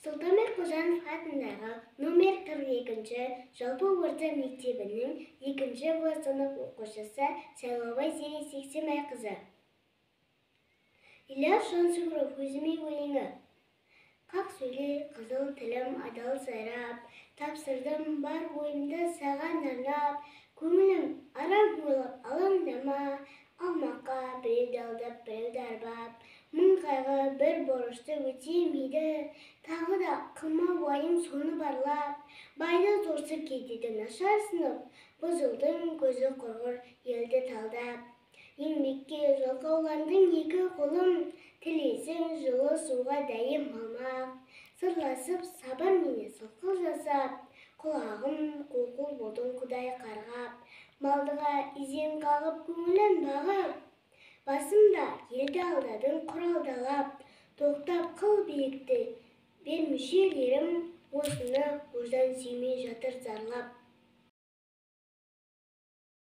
Сұлтанбек Қожанов атындағы номер 42-ші жалпы орта мектебінің 2-ші В сынып оқушысы Сайлаубай Зере Сексемайқызы. Ильяс Жансүгіров өзіме өлеңі. Қақ сөйле қызыл тілім адал сайрап, тапсырдым бар ойымды саған арнап, көңілім арам ойлап алаңдама, алмаққа біреуді алдап біреуді арбап, мың қайғы бір борышты өтемейді, тағы да қылма уайым соны барлап, байды торсып кетеді нашар сынып, бұзылдың көзі құрғыр елді талдап. Еңбекке жалқауландың екі қолым, тілесің жылы суға дәйім алмақ. Сырласып сабыр мені сылқыл жасап, құлағым қолқыл болдың құдай қарғап, малдыға изен қағып көңілін бағып, басымда елді алдадың құралдалап, тоқтап қыл биікті бер мүшелерім, осыны ождан сүймей жатыр зарлап.